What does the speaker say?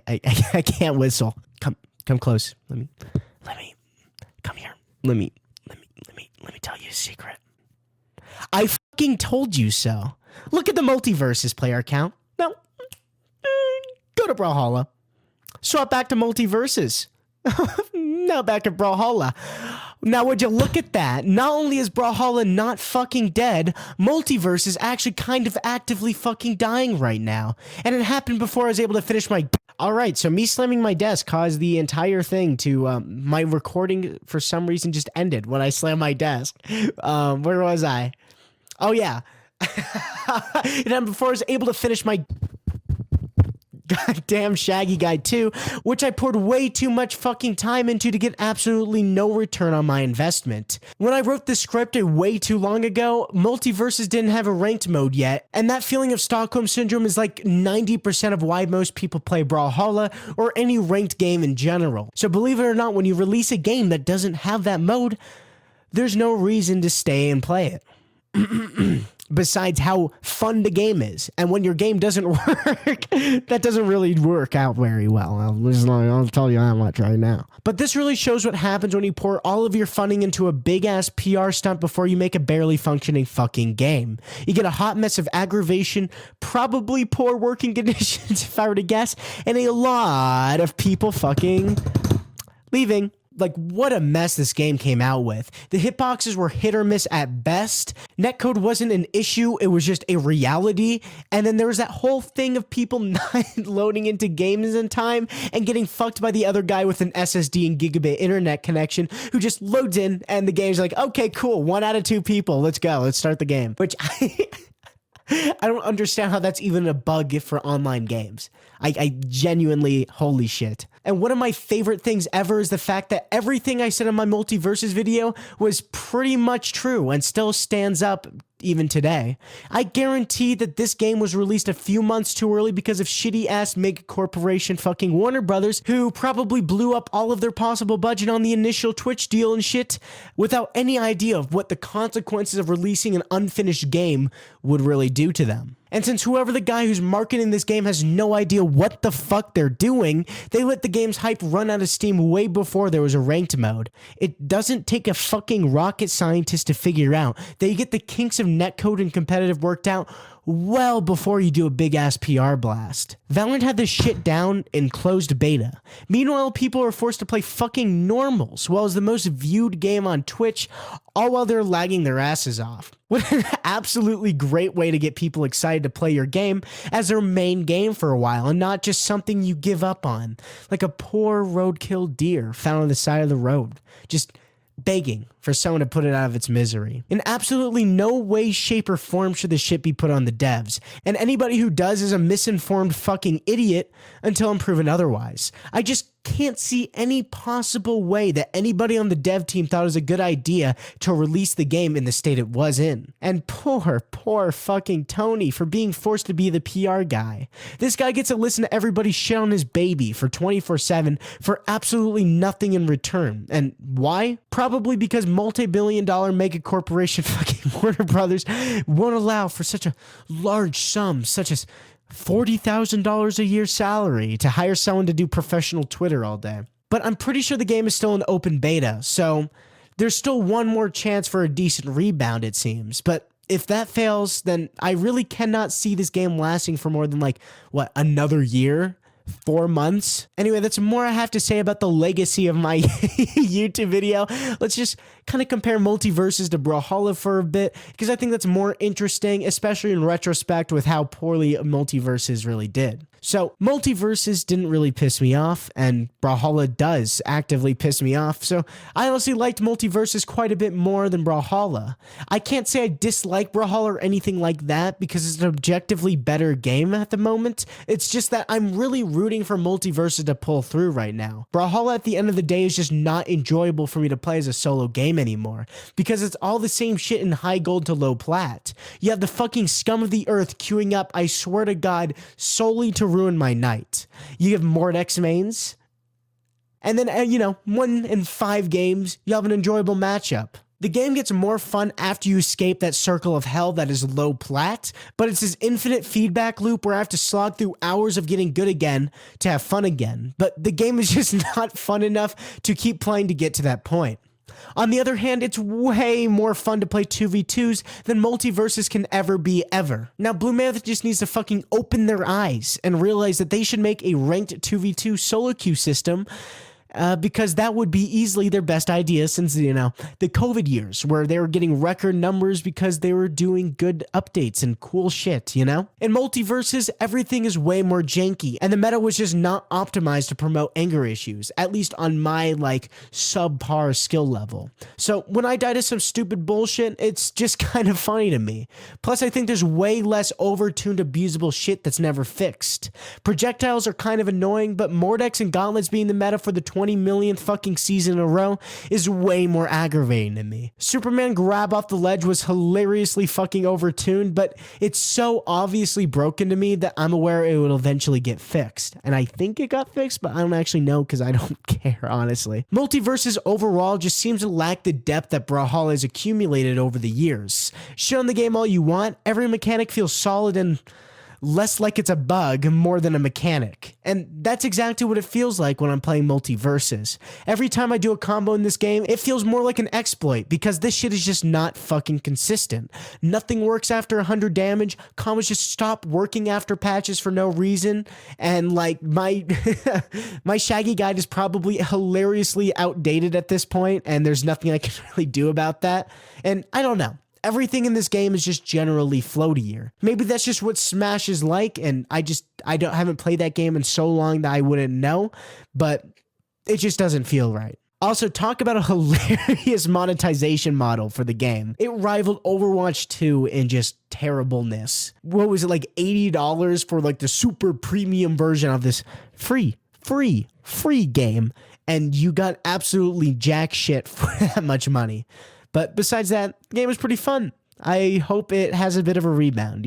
I can't whistle. Come close. Let me, come here. Let me tell you a secret. I fucking told you so. Look at the Multiverses player count. Now, go to Brawlhalla. Swap back to Multiverses. Now back at Brawlhalla. Now, would you look at that? Not only is Brawlhalla not fucking dead, Multiverse is actually kind of actively fucking dying right now. And it happened before I was able to finish my... Alright, so me slamming my desk caused the entire thing to... my recording, for some reason, just ended when I slammed my desk. Where was I? Oh, yeah. And then before I was able to finish my... goddamn Shaggy Guy 2, which I poured way too much fucking time into to get absolutely no return on my investment. When I wrote this script way too long ago, Multiverses didn't have a ranked mode yet, and that feeling of Stockholm Syndrome is like 90% of why most people play Brawlhalla or any ranked game in general. So believe it or not, when you release a game that doesn't have that mode, there's no reason to stay and play it. Besides how fun the game is. And when your game doesn't work, that doesn't really work out very well. I'll tell you that much right now. But this really shows what happens when you pour all of your funding into a big-ass PR stunt before you make a barely functioning fucking game. You get a hot mess of aggravation, probably poor working conditions if I were to guess, and a lot of people fucking leaving. Like, what a mess this game came out with. The hitboxes were hit or miss at best. Netcode wasn't an issue, it was just a reality. And then there was that whole thing of people not loading into games in time and getting fucked by the other guy with an SSD and gigabit internet connection who just loads in and the game's like, okay, cool, 1 out of 2 people, let's go, let's start the game. Which I don't understand how that's even a bug for online games. I genuinely, holy shit. And one of my favorite things ever is the fact that everything I said in my Multiverses video was pretty much true and still stands up even today. I guarantee that this game was released a few months too early because of shitty ass mega corporation fucking Warner Brothers, who probably blew up all of their possible budget on the initial Twitch deal and shit without any idea of what the consequences of releasing an unfinished game would really do to them. And since whoever the guy who's marketing this game has no idea what the fuck they're doing, they let the game's hype run out of steam way before there was a ranked mode. It doesn't take a fucking rocket scientist to figure out that you get the kinks of netcode and competitive worked out well before you do a big ass PR blast. Valorant had this shit down in closed beta. Meanwhile, people are forced to play fucking normals, while as the most viewed game on Twitch, all while they're lagging their asses off. What an absolutely great way to get people excited to play your game as their main game for a while and not just something you give up on, like a poor roadkill deer found on the side of the road, just begging for someone to put it out of its misery. In absolutely no way, shape, or form should this shit be put on the devs, and anybody who does is a misinformed fucking idiot until I'm proven otherwise. I just can't see any possible way that anybody on the dev team thought it was a good idea to release the game in the state it was in. And poor fucking Tony for being forced to be the PR guy. This guy gets to listen to everybody shit on his baby for 24/7 for absolutely nothing in return. And why? Probably because multi-billion-dollar mega corporation fucking Warner Brothers won't allow for such a large sum, such as $40,000 a year salary to hire someone to do professional Twitter all day. But I'm pretty sure the game is still in open beta, so there's still one more chance for a decent rebound, it seems. But if that fails, then I really cannot see this game lasting for more than another year? 4 months? Anyway, that's more I have to say about the legacy of my YouTube video. Let's just kind of compare Multiverses to Brawlhalla for a bit, because I think that's more interesting, especially in retrospect with how poorly Multiverses really did. So Multiverses didn't really piss me off, and Brawlhalla does actively piss me off, so I honestly liked Multiverses quite a bit more than Brawlhalla. I can't say I dislike Brawlhalla or anything like that, because it's an objectively better game at the moment. It's just that I'm really rooting for Multiverses to pull through right now. Brawlhalla at the end of the day is just not enjoyable for me to play as a solo game anymore, because it's all the same shit in high gold to low plat. You have the fucking scum of the earth queuing up, I swear to God, solely to ruin my night. You have Mordex mains, and then 1 in 5 games you have an enjoyable matchup. The game gets more fun after you escape that circle of hell that is low plat, but it's this infinite feedback loop where I have to slog through hours of getting good again to have fun again, but the game is just not fun enough to keep playing to get to that point. On the other hand, it's way more fun to play 2v2s than Multiverses can ever be ever. Now, Blue Mammoth just needs to fucking open their eyes and realize that they should make a ranked 2v2 solo queue system, because that would be easily their best idea since, the COVID years where they were getting record numbers because they were doing good updates and cool shit, In Multiverses, everything is way more janky, and the meta was just not optimized to promote anger issues, at least on my, subpar skill level. So when I die to some stupid bullshit, it's just kind of funny to me. Plus, I think there's way less overtuned abusable shit that's never fixed. Projectiles are kind of annoying, but Mordex and Gauntlets being the meta for the 20 millionth fucking season in a row is way more aggravating to me. Superman grab off the ledge was hilariously fucking overtuned, but it's so obviously broken to me that I'm aware it will eventually get fixed. And I think it got fixed, but I don't actually know because I don't care, honestly. Multiverses overall just seems to lack the depth that Brawlhalla has accumulated over the years. Shit on the game all you want, every mechanic feels solid and less like it's a bug more than a mechanic. And that's exactly what it feels like when I'm playing Multiverses. Every time I do a combo in this game, it feels more like an exploit because this shit is just not fucking consistent. Nothing works after 100 damage, combos just stop working after patches for no reason, and my my Shaggy guide is probably hilariously outdated at this point, and there's nothing I can really do about that. And I don't know. Everything in this game is just generally floatier. Maybe that's just what Smash is like, and I haven't played that game in so long that I wouldn't know, but it just doesn't feel right. Also, talk about a hilarious monetization model for the game. It rivaled Overwatch 2 in just terribleness. What was it, like $80 for the super premium version of this free game, and you got absolutely jack shit for that much money. But besides that, the game was pretty fun. I hope it has a bit of a rebound,